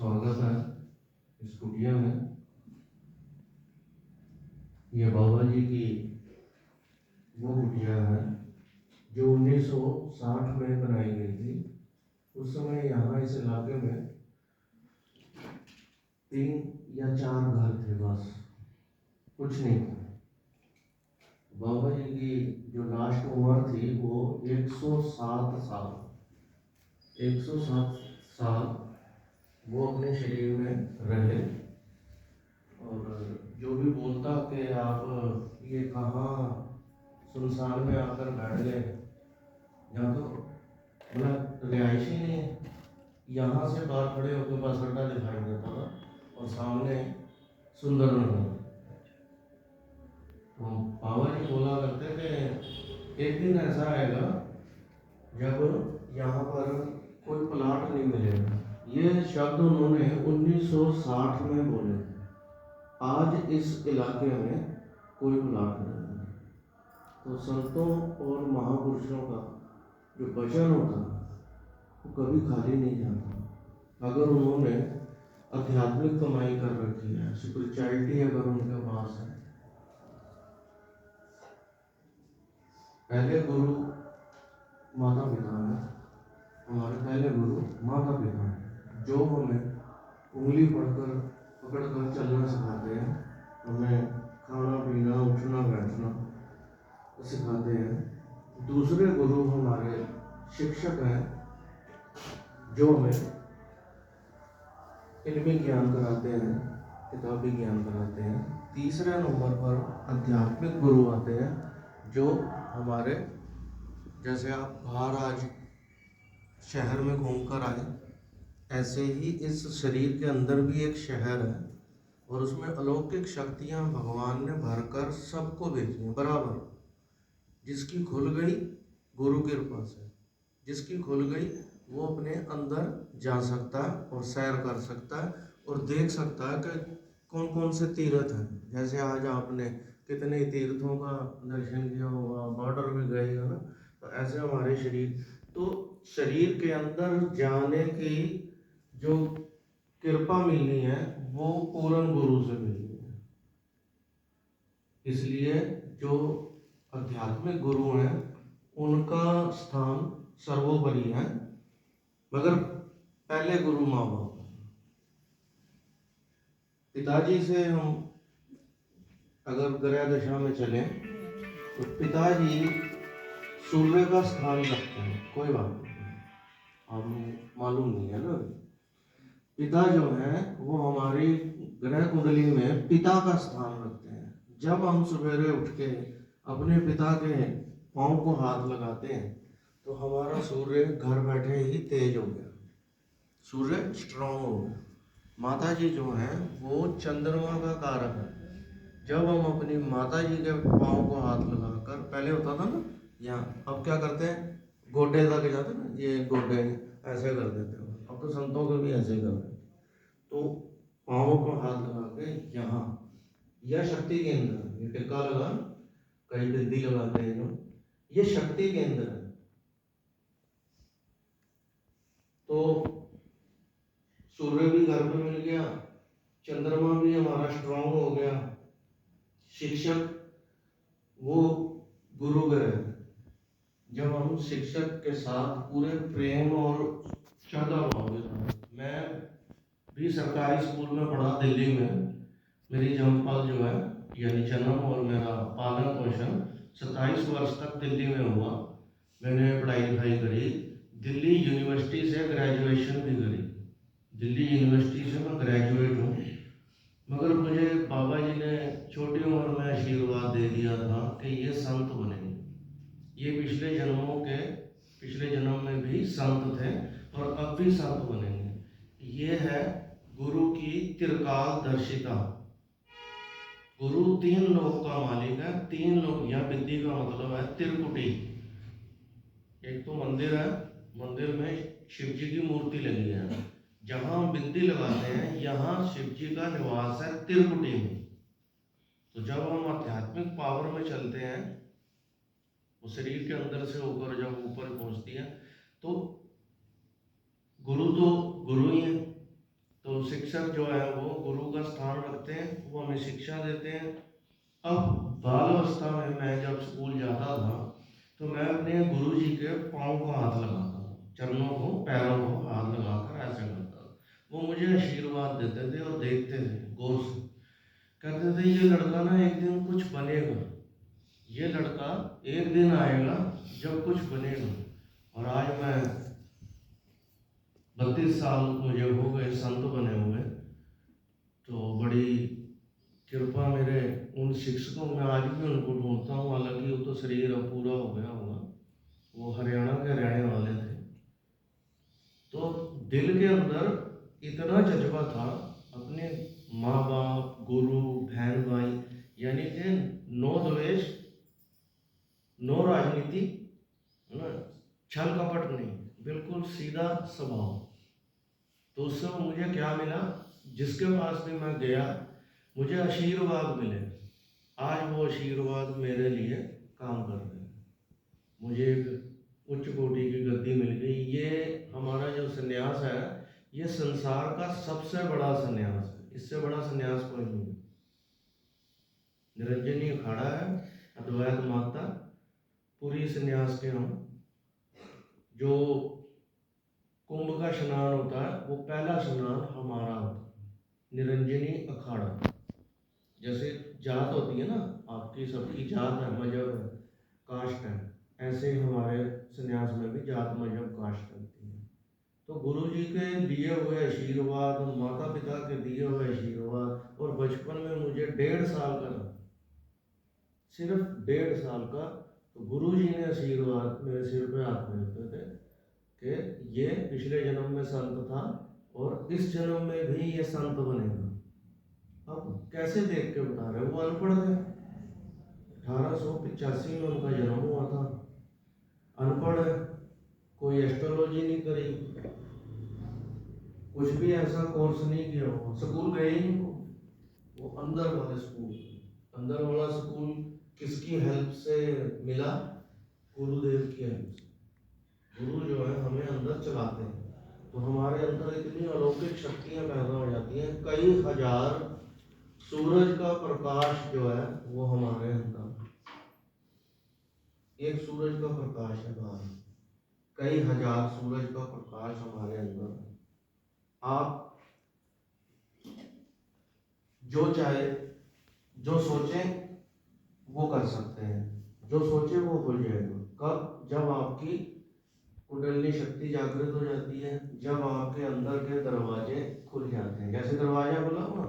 स्वागत है इस कुटिया में। ये बाबा जी की वो कुटिया है जो 1960 में बनाई गई थी। उस समय यहाँ इस इलाके में 3 या 4 घर थे, बस कुछ नहीं था। बाबा जी की जो लास्ट उम्र थी वो 107 साल 107 साल वो अपने शरीर में रहे। और जो भी बोलता कि आप ये कहाँ सुनसान में आकर बैठ गए, यहाँ तो मतलब रिहाइश ही नहीं है। यहाँ से बाहर खड़े होकर बस अड्डा दिखाई देता था और सामने सुंदर नगर। तो बाबा जी बोला करते थे एक दिन ऐसा आएगा जब यहाँ पर कोई प्लाट नहीं मिलेगा। ये शब्द उन्होंने 1960 में बोले थे। आज इस इलाके में कोई प्लाट नहीं है। तो संतों और महापुरुषों का जो वचन होता है वो कभी खाली नहीं जाता। अगर उन्होंने आध्यात्मिक कमाई कर रखी है, स्पिरिचुअलिटी अगर उनके पास है, पहले गुरु माता पिता है। हमारे पहले गुरु माता पिता है जो हमें उंगली पकड़ कर चलना सिखाते हैं, हमें खाना पीना उठना बैठना सिखाते हैं। दूसरे गुरु हमारे शिक्षक हैं जो हमें इल्मी ज्ञान कराते हैं, किताबी ज्ञान कराते हैं। तीसरे नंबर पर आध्यात्मिक गुरु आते हैं जो हमारे, जैसे आप बाहर आज शहर में घूमकर आए, ऐसे ही इस शरीर के अंदर भी एक शहर है और उसमें अलौकिक शक्तियां भगवान ने भरकर सबको भेजी हैं बराबर। जिसकी खुल गई गुरु कृपा से, जिसकी खुल गई वो अपने अंदर जा सकता है और सैर कर सकता है और देख सकता है कि कौन कौन से तीर्थ हैं। जैसे आज आपने कितने तीर्थों का दर्शन किया होगा, बॉर्डर भी गए हो ना, तो ऐसे हमारे शरीर के अंदर जाने की जो कृपा मिलनी है वो पूर्ण गुरु से मिलनी है। इसलिए जो आध्यात्मिक गुरु हैं उनका स्थान सर्वोपरि है। मगर पहले गुरु माँ बाप। पिताजी से हम अगर ग्रह दशा में चलें तो पिताजी सूर्य का स्थान रखते हैं। कोई बात नहीं, आप मालूम नहीं है ना। पिता जो है वो हमारी ग्रह कुंडली में पिता का स्थान रखते हैं। जब हम सवेरे उठ के अपने पिता के पाँव को हाथ लगाते हैं तो हमारा सूर्य घर बैठे ही तेज हो गया, सूर्य स्ट्रांग हो गया। माता जी जो है वो चंद्रमा का कारक है। जब हम अपनी माता जी के पाँव को हाथ लगाकर, पहले होता था ना यहाँ, अब क्या करते हैं गोडे तक जाते ना, ये गोडे ऐसे कर देते हो। अब तो संतों के भी ऐसे कर रहे हैं। तो पाँव को हाथ लगा के यहाँ, यह शक्ति केंद्र है। ये टिक्का लगा, कई बिंदी लगाते हैं जो, ये शक्ति केंद्र है। तो सूर्य भी घर में मिल गया, चंद्रमा भी हमारा स्ट्रांग हो गया। शिक्षक वो गुरु ग्रह। जब हम शिक्षक के साथ पूरे प्रेम और श्रद्धा भाव के साथ, मैं भी सरकारी स्कूल में पढ़ा दिल्ली में। मेरी जन्मपल जो है यानी जन्म और मेरा पालन पोषण 27 वर्ष तक दिल्ली में हुआ। मैंने पढ़ाई लिखाई करी, दिल्ली यूनिवर्सिटी से ग्रेजुएशन भी करी। दिल्ली यूनिवर्सिटी से मैं ग्रेजुएट हूँ। मगर मुझे बाबा जी ने छोटी उम्र में आशीर्वाद दे दिया था कि ये संत बनेंगे। ये पिछले जन्म में भी संत थे और अब भी संत बनेंगे। ये है गुरु की त्रिकालदर्शिता। गुरु 3 लोक का मालिक है। 3 लोक, या विद्धि का मतलब है त्रिकुटी। एक तो मंदिर है, मंदिर में शिव जी की मूर्ति लगी है। जहां हम बिंदी लगाते हैं यहाँ शिव जी का निवास है त्रिकुटी में। तो जब हम आध्यात्मिक पावर में चलते हैं, वो शरीर के अंदर से होकर जब ऊपर पहुंचती है, तो गुरु ही है। तो शिक्षक जो है वो गुरु का स्थान रखते हैं, वो हमें शिक्षा देते हैं। अब बाल अवस्था में मैं जब स्कूल जाता था तो मैं अपने गुरु जी के पाँव को हाथ लगाता था, चरणों को, पैरों को हाथ लगाकर ऐसे करता था। वो मुझे आशीर्वाद देते थे और देखते थे गौर से, कहते थे ये लड़का ना एक दिन कुछ बनेगा, ये लड़का एक दिन आएगा जब कुछ बनेगा। और आज मैं 32 साल मुझे हो गए संत बने हुए, तो बड़ी कृपा मेरे उन शिक्षकों में, आज भी उनको ढूंढता हूँ, हालांकि वो तो शरीर अब पूरा हो गया होगा, वो हरियाणा के रहने वाले थे। तो दिल के अंदर इतना जज्बा था, अपने माँ बाप, गुरु, बहन भाई, यानी कि नो द्वेष, नो राजनीति, है ना, छल कपट नहीं, बिल्कुल सीधा स्वभाव। तो उससे मुझे क्या मिला, जिसके पास भी मैं गया मुझे आशीर्वाद मिले। आज वो आशीर्वाद मेरे लिए काम कर रहे हैं। मुझे एक उच्च कोटि की गद्दी मिल गई। ये हमारा जो संन्यास है, ये संसार का सबसे बड़ा संन्यास है, इससे बड़ा संन्यास कोई नहीं है। निरंजनी अखाड़ा है, अद्वैत माता, पूरी संन्यास के हम। जो कुंभ का स्नान होता है वो पहला स्नान हमारा होता है, निरंजनी अखाड़ा। जैसे जात होती है ना, आपकी सबकी जात है, मजहब है, कास्ट है, ऐसे ही हमारे संन्यास में भी जात, मजहब, कास्ट होती है। तो गुरु जी के दिए हुए आशीर्वाद, माता पिता के दिए हुए आशीर्वाद, और बचपन में मुझे 1.5 साल का था, सिर्फ 1.5 साल का, तो गुरु जी ने आशीर्वाद मेरे सिर पे हाथ फेरते थे कि ये पिछले जन्म में संत था और इस जन्म में भी ये संत बनेगा। अब कैसे देख के बता रहे, वो अनपढ़ थे, 1885 में उनका जन्म हुआ था, अनपढ़ है, कोई एस्ट्रोलॉजी नहीं करी, कुछ भी ऐसा कोर्स नहीं किया, हुआ स्कूल गए ही नहीं वो अंदर वाले स्कूल। अंदर वाला स्कूल किसकी हेल्प से मिला? गुरुदेव की हेल्प से। गुरु जो है हमें अंदर चलाते हैं, तो हमारे अंदर इतनी अलौकिक शक्तियां पैदा हो जाती हैं। कई हजार सूरज का प्रकाश जो है वो हमारे अंदर, एक सूरज का प्रकाश है बाहर, कई हजार सूरज का प्रकाश हमारे अंदर है। आप जो चाहे, जो सोचे वो कर सकते हैं, जो सोचे वो हो जाएगा। कब? जब आपकी कुंडलिनी शक्ति जागृत हो जाती है, जब आपके अंदर के दरवाजे खुल जाते हैं। जैसे दरवाजा खुला हुआ